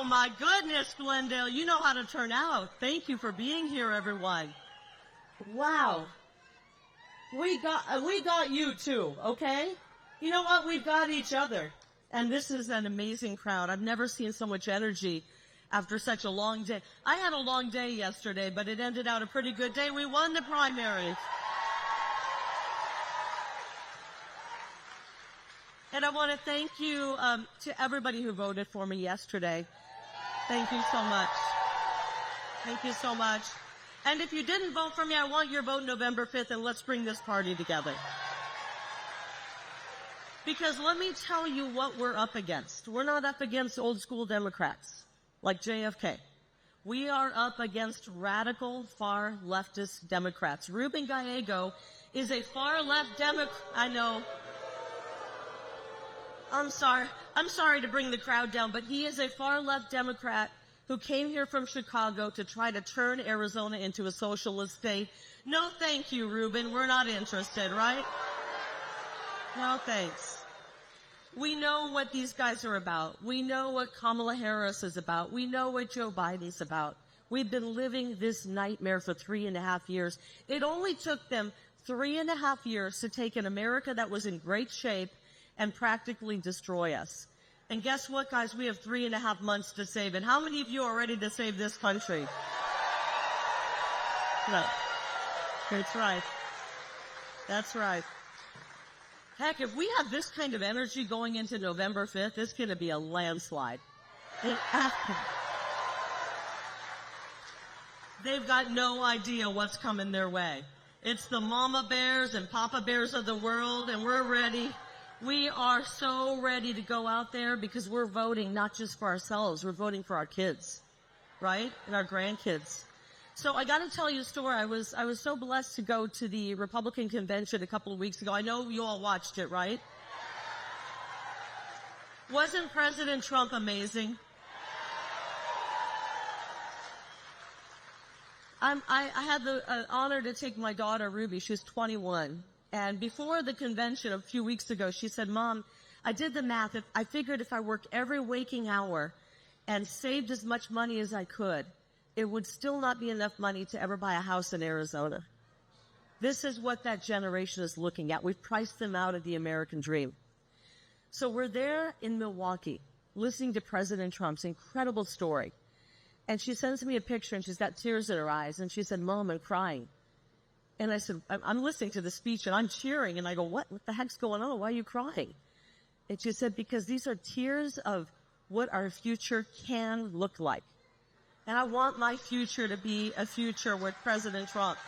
Oh my goodness, Glendale, you know how to turn out. Thank you for being here, everyone. Wow. We got you too, okay? You know what? We've got each other. And this is an amazing crowd. I've never seen so much energy after such a long day. I had a long day yesterday, but it ended out a pretty good day. We won the primaries. And I want to thank you to everybody who voted for me yesterday. Thank you so much. Thank you so much. And if you didn't vote for me, I want your vote November 5th, and let's bring this party together. Because let me tell you what we're up against. We're not up against old school Democrats like JFK. We are up against radical, far leftist Democrats. Ruben Gallego is a far left Democrat. I know. I'm sorry to bring the crowd down, but he is a far left Democrat who came here from Chicago to try to turn Arizona into a socialist state. No thank you, Ruben. We're not interested, right? No thanks. We know what these guys are about. We know what Kamala Harris is about. We know what Joe Biden's about. We've been living this nightmare for 3.5 years. It only took them 3.5 years to take an America that was in great shape and practically destroy us. And guess what, guys? We have 3.5 months to save it. How many of you are ready to save this country? No. That's right. That's right. Heck, if we have this kind of energy going into November 5th, it's going to be a landslide. They've got no idea what's coming their way. It's the mama bears and papa bears of the world, and we're ready. We are so ready to go out there because we're voting not just for ourselves, we're voting for our kids, right? And our grandkids. So I got to tell you a story. I was so blessed to go to the Republican convention a couple of weeks ago. I know you all watched it, right? Wasn't President Trump amazing? I had the honor to take my daughter, Ruby. She's 21. And before the convention a few weeks ago, she said, Mom, I did the math. I figured if I worked every waking hour and saved as much money as I could, it would still not be enough money to ever buy a house in Arizona. This is what that generation is looking at. We've priced them out of the American dream. So we're there in Milwaukee, listening to President Trump's incredible story. And she sends me a picture, and she's got tears in her eyes. And she said, Mom, I'm crying. And I said, I'm listening to the speech, and I'm cheering. And I go, what the heck's going on? Why are you crying? And she said, because these are tears of what our future can look like. And I want my future to be a future with President Trump.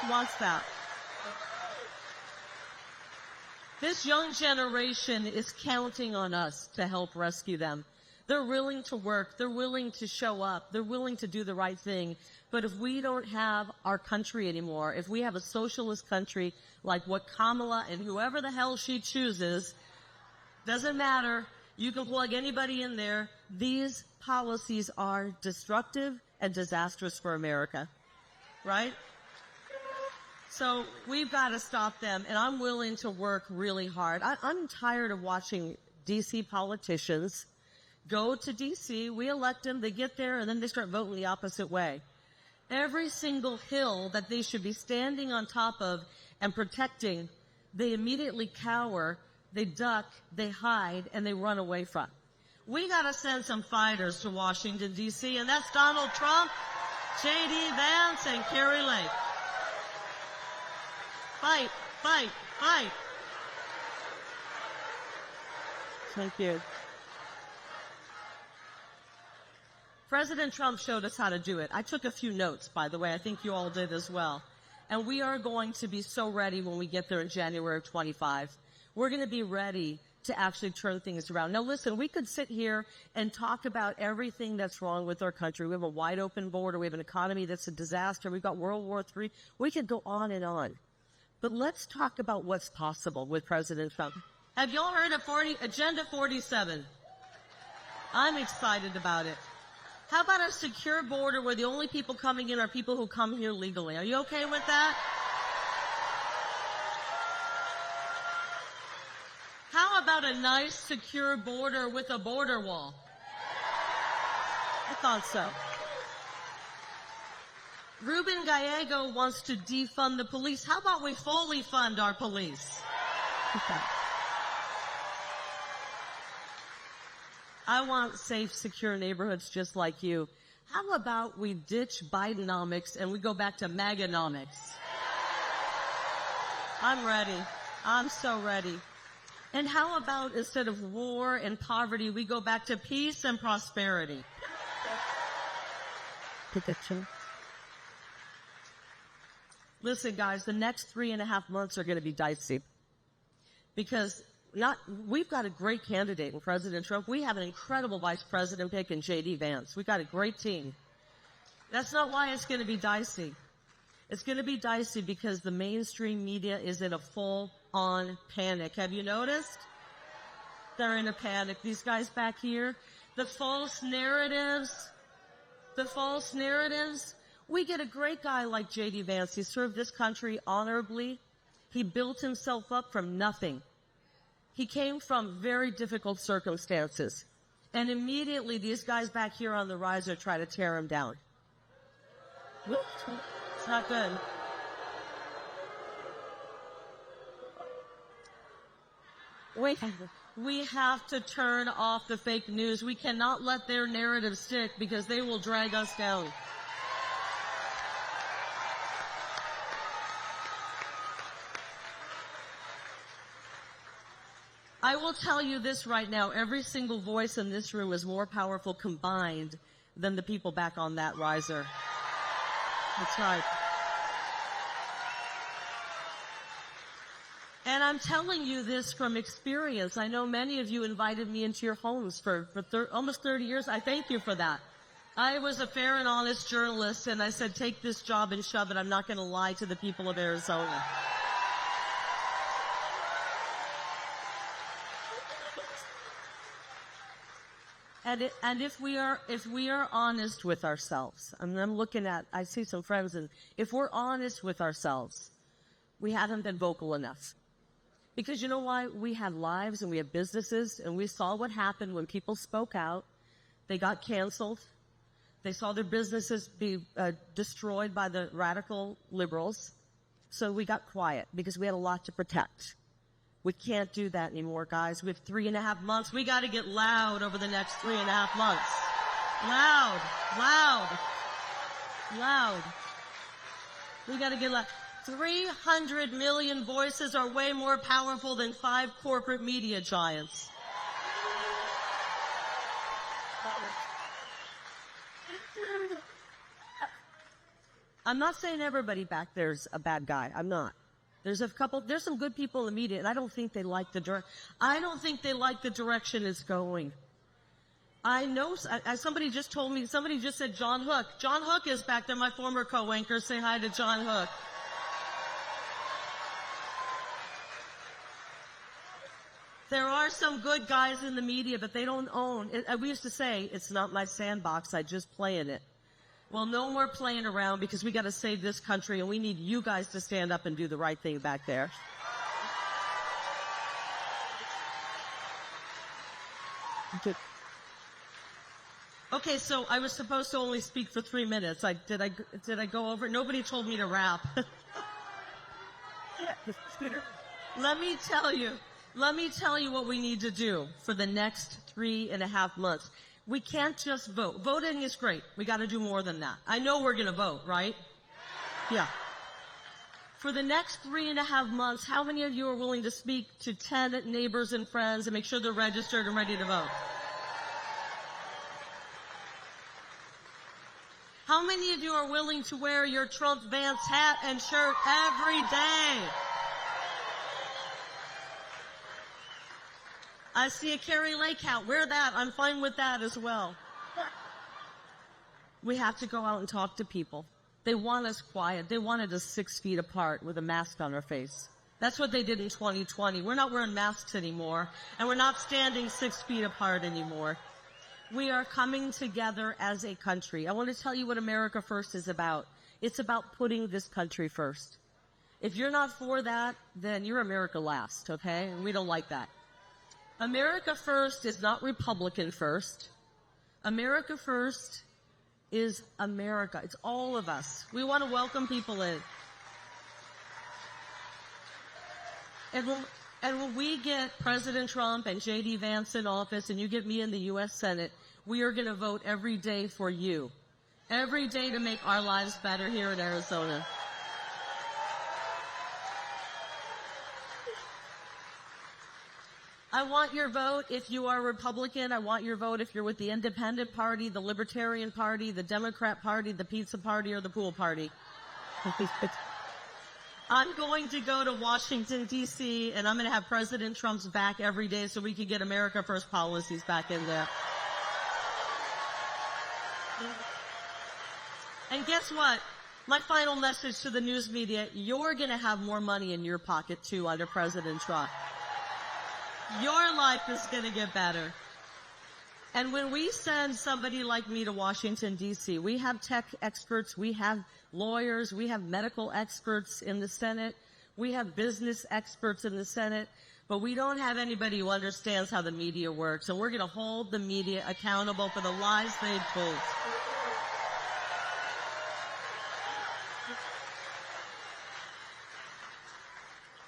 He wants that. This young generation is counting on us to help rescue them. They're willing to work. They're willing to show up. They're willing to do the right thing. But if we don't have our country anymore, if we have a socialist country like what Kamala and whoever the hell she chooses, doesn't matter. You can plug anybody in there. These policies are destructive and disastrous for America, right? So we've got to stop them, and I'm willing to work really hard. I'm tired of watching D.C. politicians go to D.C., we elect them, they get there, and then they start voting the opposite way. Every single hill that they should be standing on top of and protecting, they immediately cower, they duck, they hide, and they run away from. We got to send some fighters to Washington, D.C., and that's Donald Trump, J.D. Vance, and Kari Lake. Fight, fight, fight. Thank you. President Trump showed us how to do it. I took a few notes, by the way. I think you all did as well. And we are going to be so ready when we get there in January of 25. We're going to be ready to actually turn things around. Now, listen, we could sit here and talk about everything that's wrong with our country. We have a wide open border. We have an economy that's a disaster. We've got World War III. We could go on and on. But let's talk about what's possible with President Trump. Have y'all heard of Agenda 47? I'm excited about it. How about a secure border where the only people coming in are people who come here legally? Are you okay with that? How about about a nice, secure border with a border wall? I thought so. Ruben Gallego wants to defund the police. How about we fully fund our police? Okay. I want safe, secure neighborhoods just like you. How about we ditch Bidenomics and we go back to MAGAnomics? I'm ready. I'm so ready. And how about instead of war and poverty, we go back to peace and prosperity? Listen, guys, the next 3.5 months are going to be dicey because we've got a great candidate in President Trump. We have an incredible vice president pick in Vance. We've got a great team. That's not why it's going to be dicey. It's going to be dicey because the mainstream media is in a full-on panic. Have you noticed? They're in a panic. These guys back here, the false narratives. We get a great guy like J.D. Vance. He served this country honorably. He built himself up from nothing. He came from very difficult circumstances. And immediately these guys back here on the riser try to tear him down. It's not good. We have to turn off the fake news. We cannot let their narrative stick because they will drag us down. I will tell you this right now. Every single voice in this room is more powerful combined than the people back on that riser. That's right. And I'm telling you this from experience. I know many of you invited me into your homes for almost 30 years. I thank you for that. I was a fair and honest journalist, and I said, take this job and shove it. I'm not going to lie to the people of Arizona. And if we are honest with ourselves, and I'm looking at, I see some friends, and if we're honest with ourselves, we haven't been vocal enough. Because you know why? We have lives and we have businesses, and we saw what happened when people spoke out. They got canceled. They saw their businesses be destroyed by the radical liberals. So we got quiet because we had a lot to protect. We can't do that anymore, guys. We have 3.5 months. We got to get loud over the next 3.5 months. Loud, loud, loud. We got to get loud. 300 million voices are way more powerful than 5 corporate media giants. I'm not saying everybody back there's a bad guy. I'm not. There's some good people in the media, and I don't think they like the direction it's going. I know, somebody just told me, somebody just said John Hook. John Hook is back there, my former co-anchor. Say hi to John Hook. There are some good guys in the media, but they don't own it. We used to say, it's not my sandbox, I just play in it. Well, no more playing around because we got to save this country, and we need you guys to stand up and do the right thing back there. Okay, so I was supposed to only speak for 3 minutes. Did I go over? Nobody told me to rap. Let me tell you what we need to do for the next 3.5 months. We can't just vote. Voting is great. We got to do more than that. I know we're going to vote, right? Yeah. For the next 3.5 months, how many of you are willing to speak to 10 neighbors and friends and make sure they're registered and ready to vote? How many of you are willing to wear your Trump-Vance hat and shirt every day? I see a Kari Lake hat. Wear that. I'm fine with that as well. We have to go out and talk to people. They want us quiet. They wanted us 6 feet apart with a mask on our face. That's what they did in 2020. We're not wearing masks anymore, and we're not standing 6 feet apart anymore. We are coming together as a country. I want to tell you what America First is about. It's about putting this country first. If you're not for that, then you're America Last, okay? And we don't like that. America first is not Republican first. America first is America. It's all of us. We want to welcome people in. And when we get President Trump and J.D. Vance in office and you get me in the U.S. Senate, we are going to vote every day for you. Every day to make our lives better here in Arizona. I want your vote if you are a Republican. I want your vote if you're with the Independent Party, the Libertarian Party, the Democrat Party, the Pizza Party, or the Pool Party. I'm going to go to Washington, D.C., and I'm going to have President Trump's back every day so we can get America First policies back in there. And guess what? My final message to the news media, you're going to have more money in your pocket, too, under President Trump. Your life is going to get better. And when we send somebody like me to Washington, D.C., we have tech experts, we have lawyers, we have medical experts in the Senate, we have business experts in the Senate, but we don't have anybody who understands how the media works. And we're going to hold the media accountable for the lies they've told.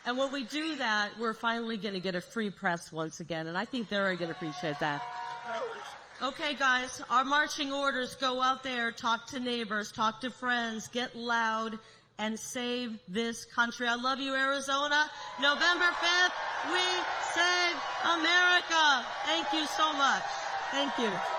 And when we do that, we're finally going to get a free press once again, and I think they're going to appreciate that. Okay, guys, our marching orders: go out there, talk to neighbors, talk to friends, get loud, and save this country. I love you, Arizona. November 5th, we save America. Thank you so much. Thank you.